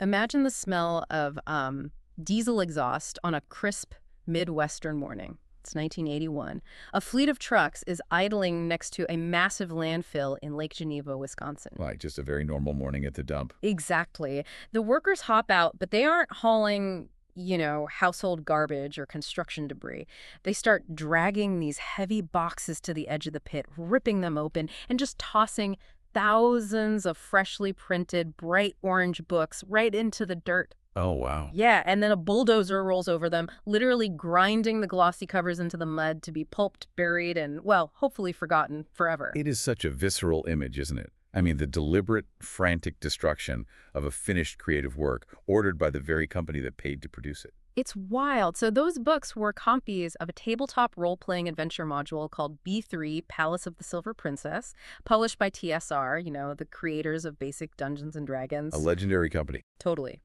Imagine the smell of diesel exhaust on a crisp Midwestern morning. It's 1981. A fleet of trucks is idling next to a massive landfill in Lake Geneva, Wisconsin. Like just a very normal morning at the dump. Exactly. The workers hop out, but they aren't hauling, household garbage or construction debris. They start dragging these heavy boxes to the edge of the pit, ripping them open, and just tossing thousands of freshly printed bright orange books right into the dirt. Oh, wow. Yeah, and then a bulldozer rolls over them, literally grinding the glossy covers into the mud to be pulped, buried, and, well, hopefully forgotten forever. It is such a visceral image, isn't it? I mean, the deliberate, frantic destruction of a finished creative work ordered by the very company that paid to produce it. It's wild. So those books were copies of a tabletop role-playing adventure module called B3, Palace of the Silver Princess, published by TSR, the creators of basic Dungeons and Dragons. A legendary company. Totally.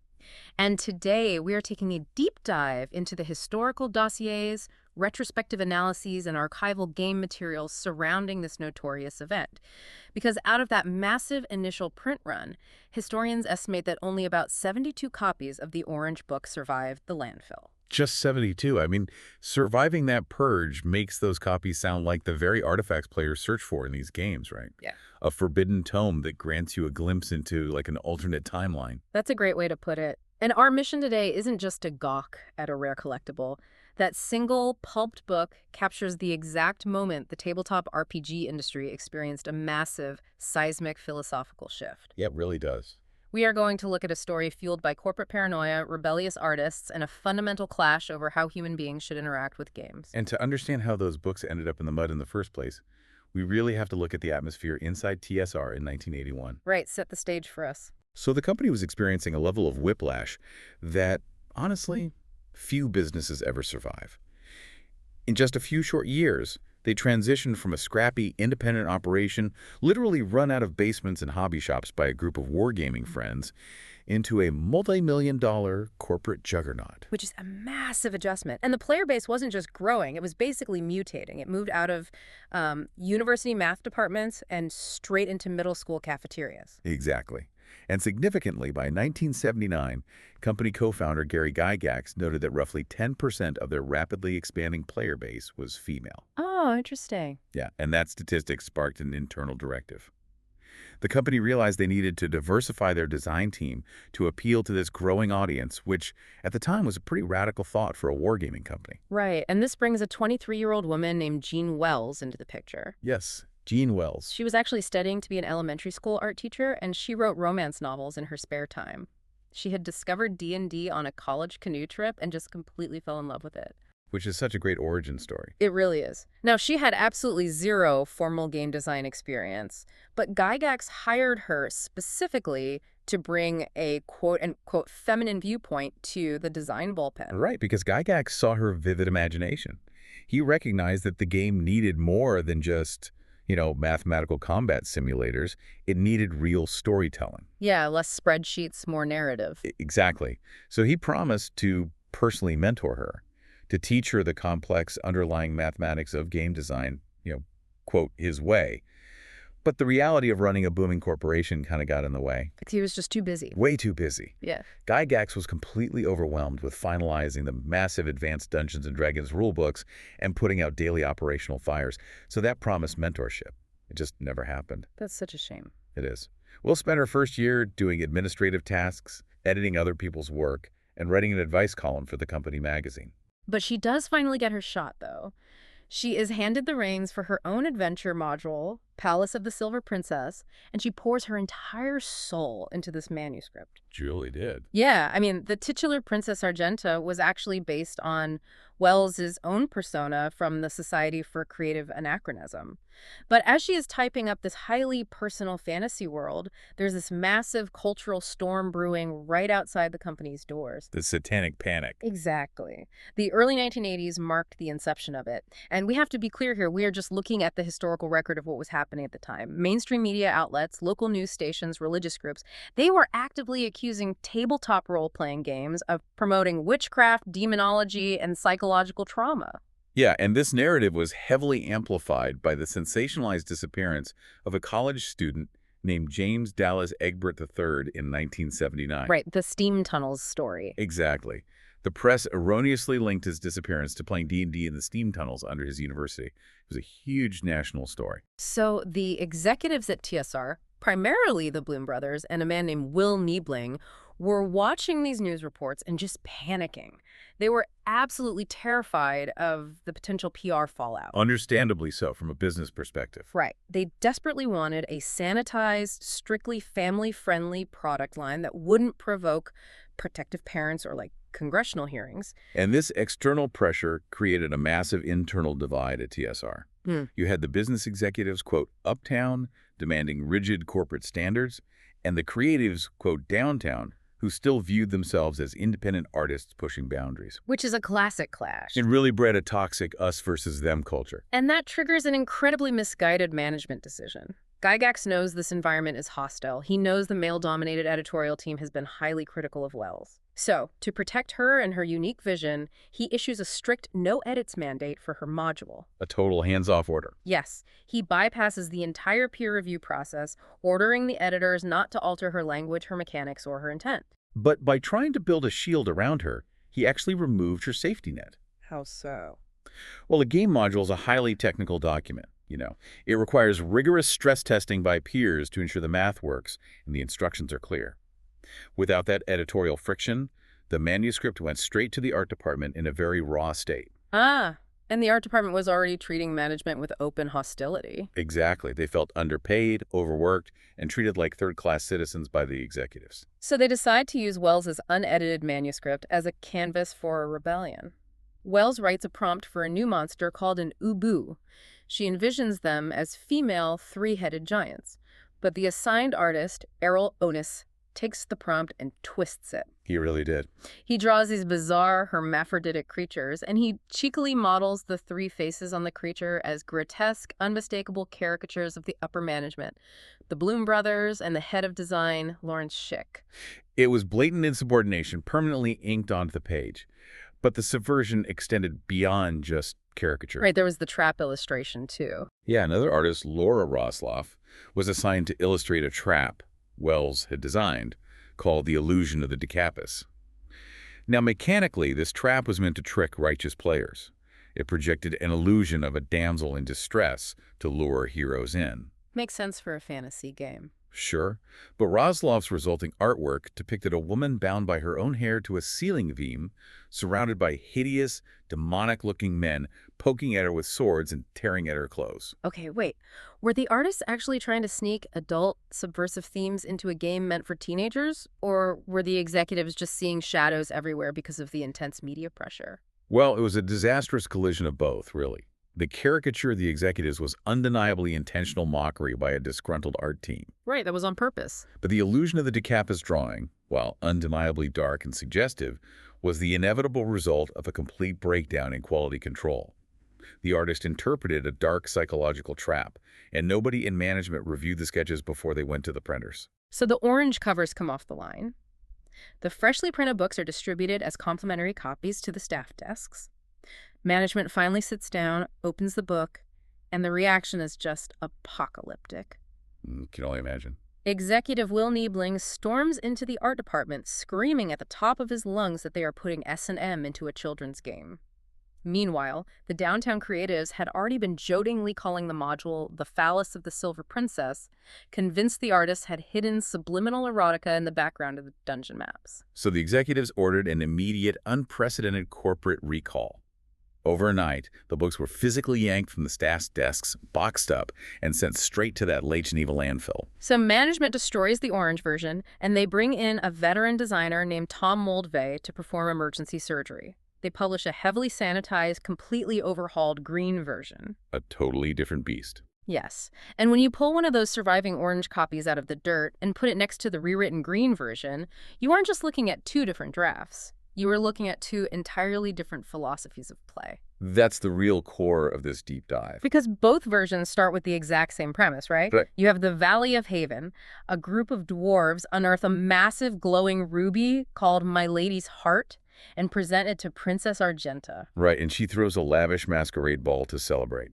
And today we are taking a deep dive into the historical dossiers, retrospective analyses, and archival game materials surrounding this notorious event. Because out of that massive initial print run, historians estimate that only about 72 copies of the Orange Book survived the landfill. Just 72. I mean, surviving that purge makes those copies sound like the very artifacts players search for in these games, right? Yeah. A forbidden tome that grants you a glimpse into like an alternate timeline. That's a great way to put it. And our mission today isn't just to gawk at a rare collectible. That single pulped book captures the exact moment the tabletop RPG industry experienced a massive, seismic philosophical shift. Yeah, it really does. We are going to look at a story fueled by corporate paranoia, rebellious artists, and a fundamental clash over how human beings should interact with games. And to understand how those books ended up in the mud in the first place, we really have to look at the atmosphere inside TSR in 1981. Right, set the stage for us. So the company was experiencing a level of whiplash that, honestly, few businesses ever survive. In just a few short years, they transitioned from a scrappy, independent operation, literally run out of basements and hobby shops by a group of wargaming friends, into a multi-million-dollar corporate juggernaut. Which is a massive adjustment. And the player base wasn't just growing, it was basically mutating. It moved out of university math departments and straight into middle school cafeterias. Exactly. And significantly, by 1979, company co-founder Gary Gygax noted that roughly 10% of their rapidly expanding player base was female. Oh, interesting. Yeah, and that statistic sparked an internal directive. The company realized they needed to diversify their design team to appeal to this growing audience, which at the time was a pretty radical thought for a wargaming company. Right, and this brings a 23-year-old woman named Jean Wells into the picture. Yes, Jean Wells. She was actually studying to be an elementary school art teacher, and she wrote romance novels in her spare time. She had discovered D&D on a college canoe trip and just completely fell in love with it. Which is such a great origin story. It really is. Now, she had absolutely zero formal game design experience, but Gygax hired her specifically to bring a quote-unquote feminine viewpoint to the design bullpen. Right, because Gygax saw her vivid imagination. He recognized that the game needed more than just mathematical combat simulators. It needed real storytelling. Yeah, less spreadsheets, more narrative. Exactly. So he promised to personally mentor her, to teach her the complex underlying mathematics of game design, quote, his way. But the reality of running a booming corporation kind of got in the way. He was just too busy. Way too busy. Yeah. Gygax was completely overwhelmed with finalizing the massive advanced Dungeons & Dragons rulebooks and putting out daily operational fires. So that promised mentorship. It just never happened. That's such a shame. It is. We'll spend her first year doing administrative tasks, editing other people's work, and writing an advice column for the company magazine. But she does finally get her shot, though. She is handed the reins for her own adventure module, Palace of the Silver Princess, and she pours her entire soul into this manuscript. Julie did. Yeah, I mean, the titular Princess Argenta was actually based on Wells's own persona from the Society for Creative Anachronism. But as she is typing up this highly personal fantasy world, there's this massive cultural storm brewing right outside the company's doors. The Satanic Panic. Exactly. The early 1980s marked the inception of it. And we have to be clear here, we are just looking at the historical record of what was happening at the time. Mainstream media outlets, local news stations, religious groups, they were actively accusing tabletop role-playing games of promoting witchcraft, demonology, and psychological trauma. Yeah, and this narrative was heavily amplified by the sensationalized disappearance of a college student named James Dallas Egbert III in 1979. Right, the steam tunnels story. Exactly. The press erroneously linked his disappearance to playing D&D in the steam tunnels under his university. It was a huge national story. So the executives at TSR, primarily the Bloom brothers and a man named Will Niebling, were watching these news reports and just panicking. They were absolutely terrified of the potential PR fallout. Understandably so, from a business perspective. Right. They desperately wanted a sanitized, strictly family-friendly product line that wouldn't provoke protective parents or, like, congressional hearings. And this external pressure created a massive internal divide at TSR. You had the business executives, quote, uptown, demanding rigid corporate standards, and the creatives, quote, downtown, who still viewed themselves as independent artists pushing boundaries. Which is a classic clash. It really bred a toxic us versus them culture. And that triggers an incredibly misguided management decision. Gygax knows this environment is hostile. He knows the male-dominated editorial team has been highly critical of Wells. So, to protect her and her unique vision, he issues a strict no-edits mandate for her module. A total hands-off order. Yes, he bypasses the entire peer review process, ordering the editors not to alter her language, her mechanics, or her intent. But by trying to build a shield around her, he actually removed her safety net. How so? Well, a game module is a highly technical document. It requires rigorous stress testing by peers to ensure the math works and the instructions are clear. Without that editorial friction, the manuscript went straight to the art department in a very raw state. Ah, and the art department was already treating management with open hostility. Exactly. They felt underpaid, overworked, and treated like third-class citizens by the executives. So they decide to use Wells's unedited manuscript as a canvas for a rebellion. Wells writes a prompt for a new monster called an Ubu. She envisions them as female three-headed giants. But the assigned artist, Errol Onis, takes the prompt and twists it. He really did. He draws these bizarre hermaphroditic creatures, and he cheekily models the three faces on the creature as grotesque, unmistakable caricatures of the upper management, the Bloom brothers and the head of design, Lawrence Schick. It was blatant insubordination permanently inked onto the page. But the subversion extended beyond just caricature. Right, there was the trap illustration, too. Yeah, another artist, Laura Rosloff, was assigned to illustrate a trap Wells had designed, called the illusion of the Decapus. Now, mechanically, this trap was meant to trick righteous players. It projected an illusion of a damsel in distress to lure heroes in. Makes sense for a fantasy game. Sure, but Rosloff's resulting artwork depicted a woman bound by her own hair to a ceiling beam, surrounded by hideous, demonic-looking men poking at her with swords and tearing at her clothes. Okay, wait. Were the artists actually trying to sneak adult, subversive themes into a game meant for teenagers? Or were the executives just seeing shadows everywhere because of the intense media pressure? Well, it was a disastrous collision of both, really. The caricature of the executives was undeniably intentional mockery by a disgruntled art team. Right, that was on purpose. But the illusion of the Decapus drawing, while undeniably dark and suggestive, was the inevitable result of a complete breakdown in quality control. The artist interpreted a dark psychological trap, and nobody in management reviewed the sketches before they went to the printers. So the orange covers come off the line. The freshly printed books are distributed as complimentary copies to the staff desks. Management finally sits down, opens the book, and the reaction is just apocalyptic. Can only imagine. Executive Will Niebling storms into the art department, screaming at the top of his lungs that they are putting S&M into a children's game. Meanwhile, the downtown creatives had already been jokingly calling the module the phallus of the Silver Princess, convinced the artists had hidden subliminal erotica in the background of the dungeon maps. So the executives ordered an immediate, unprecedented corporate recall. Overnight, the books were physically yanked from the staff's desks, boxed up, and sent straight to that Lake Geneva landfill. So management destroys the orange version, and they bring in a veteran designer named Tom Moldvay to perform emergency surgery. They publish a heavily sanitized, completely overhauled green version. A totally different beast. Yes. And when you pull one of those surviving orange copies out of the dirt and put it next to the rewritten green version, you aren't just looking at two different drafts. You are looking at two entirely different philosophies of play. That's the real core of this deep dive. Because both versions start with the exact same premise, right? Right. You have the Valley of Haven. A group of dwarves unearth a massive glowing ruby called My Lady's Heart and present it to Princess Argenta. Right, and she throws a lavish masquerade ball to celebrate.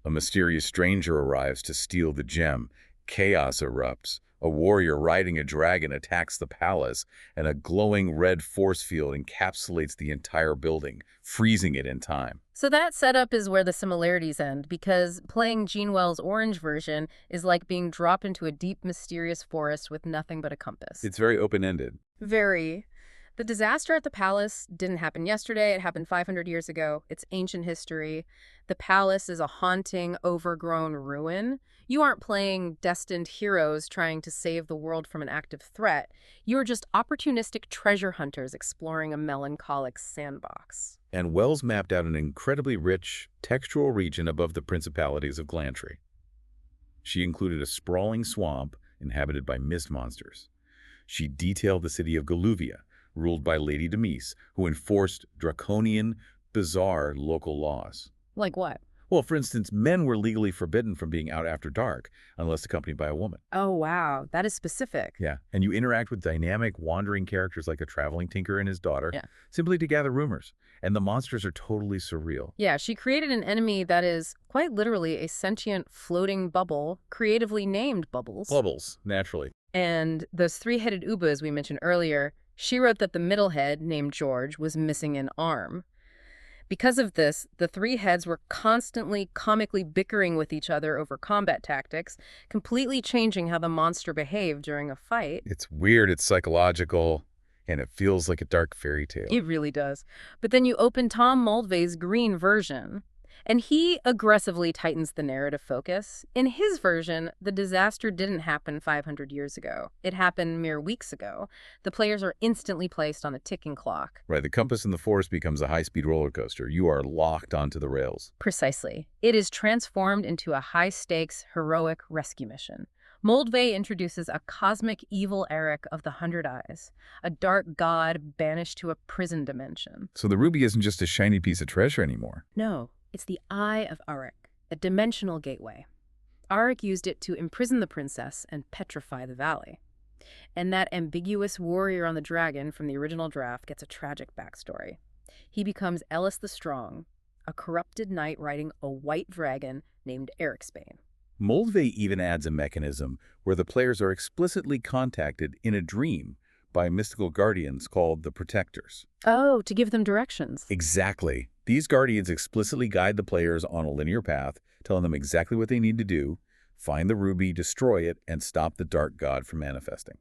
A mysterious stranger arrives to steal the gem, Chaos erupts. A warrior riding a dragon attacks the palace, and a glowing red force field encapsulates the entire building, freezing it in time. So that setup is where the similarities end, because playing Gene Wells' orange version is like being dropped into a deep, mysterious forest with nothing but a compass. It's very open-ended. Very. The disaster at the palace didn't happen yesterday. It happened 500 years ago. It's ancient history. The palace is a haunting, overgrown ruin. You aren't playing destined heroes trying to save the world from an active threat. You're just opportunistic treasure hunters exploring a melancholic sandbox. And Wells mapped out an incredibly rich, textural region above the principalities of Glantry. She included a sprawling swamp inhabited by mist monsters. She detailed the city of Galuvia, ruled by Lady Demise, who enforced draconian, bizarre local laws. Like what? Well, for instance, men were legally forbidden from being out after dark unless accompanied by a woman. Oh, wow. That is specific. Yeah, and you interact with dynamic, wandering characters like a traveling tinker and his daughter, simply to gather rumors. And the monsters are totally surreal. Yeah, she created an enemy that is quite literally a sentient floating bubble, creatively named Bubbles. Bubbles, naturally. And those three-headed ubas we mentioned earlier, she wrote that the middle head, named George, was missing an arm. Because of this, the three heads were constantly comically bickering with each other over combat tactics, completely changing how the monster behaved during a fight. It's weird, it's psychological, and it feels like a dark fairy tale. It really does. But then you open Tom Moldvay's green version, and he aggressively tightens the narrative focus. In his version, the disaster didn't happen 500 years ago. It happened mere weeks ago. The players are instantly placed on a ticking clock. Right, the compass in the forest becomes a high-speed roller coaster. You are locked onto the rails. Precisely. It is transformed into a high-stakes, heroic rescue mission. Moldvay introduces a cosmic evil Eric of the 100 Eyes, a dark god banished to a prison dimension. So the ruby isn't just a shiny piece of treasure anymore. No. It's the Eye of Auric, a dimensional gateway. Auric used it to imprison the princess and petrify the valley. And that ambiguous warrior on the dragon from the original draft gets a tragic backstory. He becomes Ellis the Strong, a corrupted knight riding a white dragon named Eric's-Bane. Moldvay even adds a mechanism where the players are explicitly contacted in a dream by mystical guardians called the Protectors. Oh, to give them directions. Exactly. These guardians explicitly guide the players on a linear path, telling them exactly what they need to do, find the ruby, destroy it, and stop the dark god from manifesting.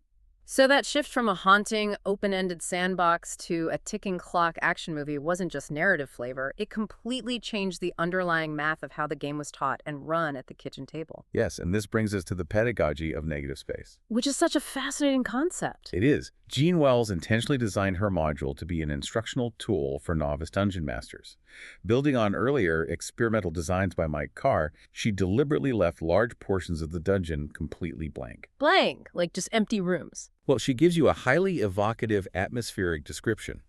So that shift from a haunting, open-ended sandbox to a ticking clock action movie wasn't just narrative flavor. It completely changed the underlying math of how the game was taught and run at the kitchen table. Yes, and this brings us to the pedagogy of negative space. Which is such a fascinating concept. It is. Gene Wells intentionally designed her module to be an instructional tool for novice dungeon masters. Building on earlier experimental designs by Mike Carr, she deliberately left large portions of the dungeon completely blank. Blank, like just empty rooms. Well, she gives you a highly evocative atmospheric description.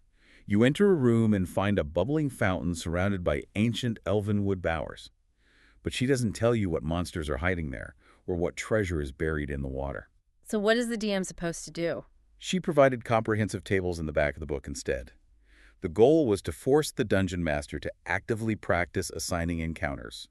You enter a room and find a bubbling fountain surrounded by ancient elven wood bowers. But she doesn't tell you what monsters are hiding there or what treasure is buried in the water. So what is the DM supposed to do? She provided comprehensive tables in the back of the book instead. The goal was to force the dungeon master to actively practice assigning encounters.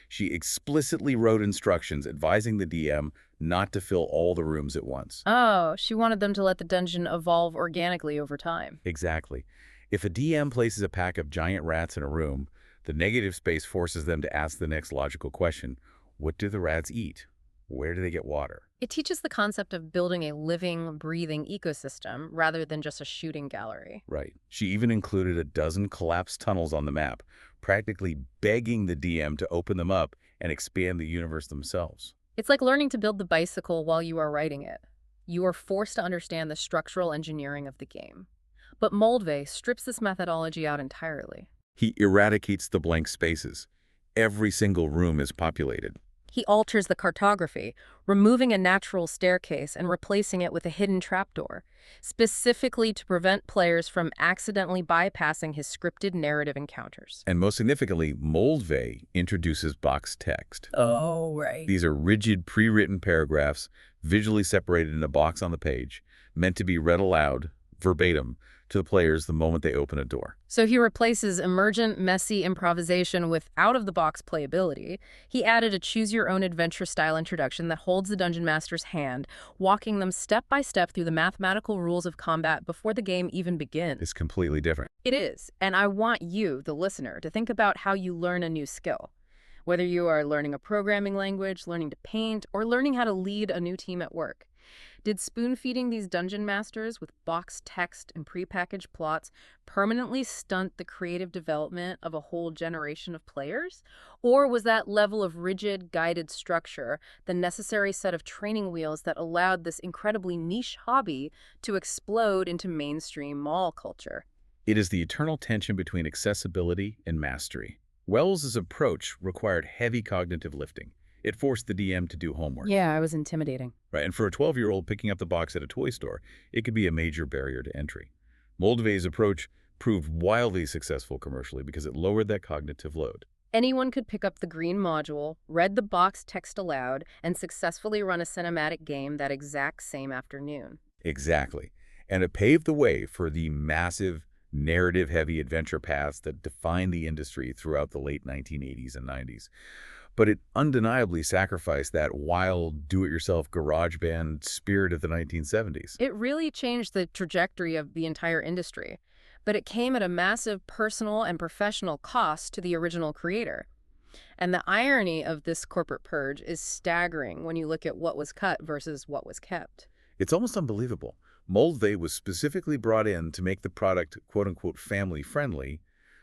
She explicitly wrote instructions advising the DM not to fill all the rooms at once. Oh, she wanted them to let the dungeon evolve organically over time. Exactly. If a DM places a pack of giant rats in a room, the negative space forces them to ask the next logical question: what do the rats eat? Where do they get water? It teaches the concept of building a living, breathing ecosystem rather than just a shooting gallery. Right. She even included a dozen collapsed tunnels on the map, practically begging the DM to open them up and expand the universe themselves. It's like learning to build the bicycle while you are riding it. You are forced to understand the structural engineering of the game. But Moldvay strips this methodology out entirely. He eradicates the blank spaces. Every single room is populated. He alters the cartography, removing a natural staircase and replacing it with a hidden trapdoor, specifically to prevent players from accidentally bypassing his scripted narrative encounters. And most significantly, Moldvay introduces box text. Oh, right. These are rigid, pre-written paragraphs, visually separated in a box on the page, meant to be read aloud, verbatim to the players the moment they open a door. So he replaces emergent, messy improvisation with out-of-the-box playability. He added a choose-your-own-adventure-style introduction that holds the Dungeon Master's hand, walking them step by step through the mathematical rules of combat before the game even begins. It's completely different. It is, and I want you, the listener, to think about how you learn a new skill. Whether you are learning a programming language, learning to paint, or learning how to lead a new team at work. Did spoon-feeding these dungeon masters with boxed text and prepackaged plots permanently stunt the creative development of a whole generation of players? Or was that level of rigid, guided structure the necessary set of training wheels that allowed this incredibly niche hobby to explode into mainstream mall culture? It is the eternal tension between accessibility and mastery. Wells's approach required heavy cognitive lifting. It forced the DM to do homework. Yeah, it was intimidating. Right, and for a 12-year-old picking up the box at a toy store, it could be a major barrier to entry. Moldvay's approach proved wildly successful commercially because it lowered that cognitive load. Anyone could pick up the green module, read the box text aloud, and successfully run a cinematic game that exact same afternoon. Exactly. And it paved the way for the massive, narrative-heavy adventure paths that defined the industry throughout the late 1980s and 90s. But it undeniably sacrificed that wild, do-it-yourself garage band spirit of the 1970s. It really changed the trajectory of the entire industry, but it came at a massive personal and professional cost to the original creator. And the irony of this corporate purge is staggering when you look at what was cut versus what was kept. It's almost unbelievable. Moldvay was specifically brought in to make the product quote-unquote family-friendly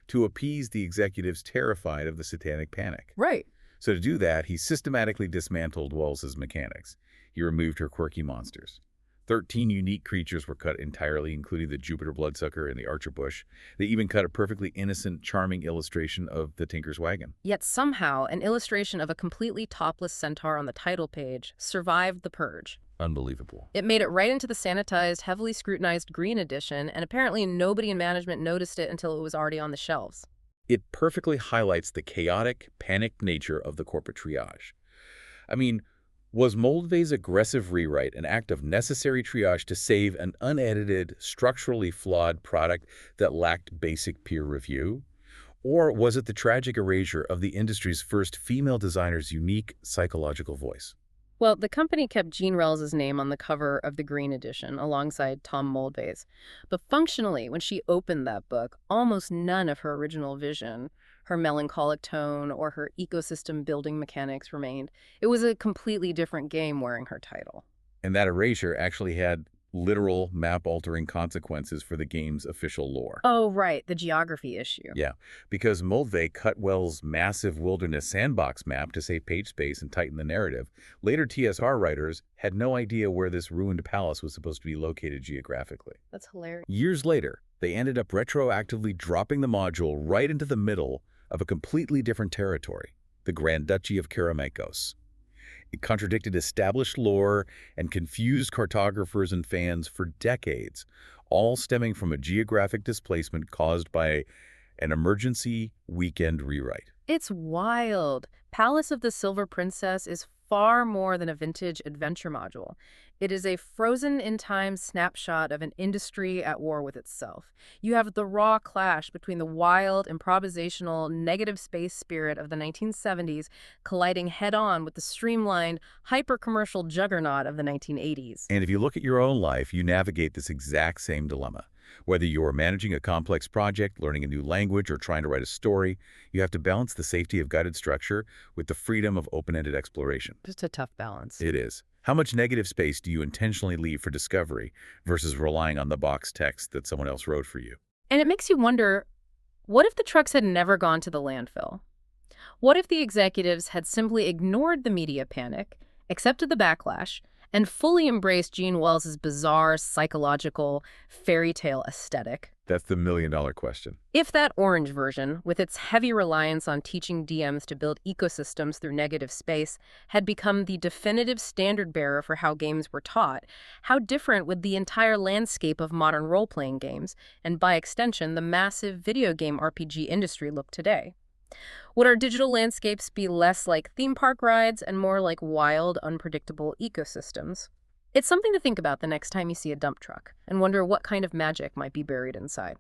to appease the executives terrified of the Satanic Panic. Right. So to do that, he systematically dismantled Wells's mechanics. He removed her quirky monsters. 13 unique creatures were cut entirely, including the Jupiter Bloodsucker and the Archer Bush. They even cut a perfectly innocent, charming illustration of the Tinker's Wagon. Yet somehow, an illustration of a completely topless centaur on the title page survived the purge. Unbelievable. It made it right into the sanitized, heavily scrutinized green edition, and apparently nobody in management noticed it until it was already on the shelves. It perfectly highlights the chaotic, panicked nature of the corporate triage. I mean, was Moldvay's aggressive rewrite an act of necessary triage to save an unedited, structurally flawed product that lacked basic peer review? Or was it the tragic erasure of the industry's first female designer's unique psychological voice? Well, the company kept Jean Rells's name on the cover of the green edition alongside Tom Moldvay's. But functionally, when she opened that book, almost none of her original vision, her melancholic tone, or her ecosystem building mechanics remained. It was a completely different game wearing her title. And that erasure actually had literal map-altering consequences for the game's official lore. Oh, right, the geography issue. Yeah, because Moldvay cut Wells' massive wilderness sandbox map to save page space and tighten the narrative. Later TSR writers had no idea where this ruined palace was supposed to be located geographically. That's hilarious. Years later, they ended up retroactively dropping the module right into the middle of a completely different territory, the Grand Duchy of Karamakos. It contradicted established lore and confused cartographers and fans for decades, all stemming from a geographic displacement caused by an emergency weekend rewrite. It's wild. Palace of the Silver Princess is far more than a vintage adventure module. It is a frozen-in-time snapshot of an industry at war with itself. You have the raw clash between the wild, improvisational, negative space spirit of the 1970s colliding head-on with the streamlined, hyper-commercial juggernaut of the 1980s. And if you look at your own life, you navigate this exact same dilemma. Whether you're managing a complex project, learning a new language, or trying to write a story, you have to balance the safety of guided structure with the freedom of open-ended exploration. Just a tough balance. It is. How much negative space do you intentionally leave for discovery versus relying on the box text that someone else wrote for you? And it makes you wonder, what if the trucks had never gone to the landfill? What if the executives had simply ignored the media panic, accepted the backlash, and fully embraced Gene Wells's bizarre, psychological, fairy tale aesthetic? That's the million-dollar question. If that orange version, with its heavy reliance on teaching DMs to build ecosystems through negative space, had become the definitive standard-bearer for how games were taught, how different would the entire landscape of modern role-playing games, and by extension, the massive video game RPG industry look today? Would our digital landscapes be less like theme park rides and more like wild, unpredictable ecosystems? It's something to think about the next time you see a dump truck and wonder what kind of magic might be buried inside.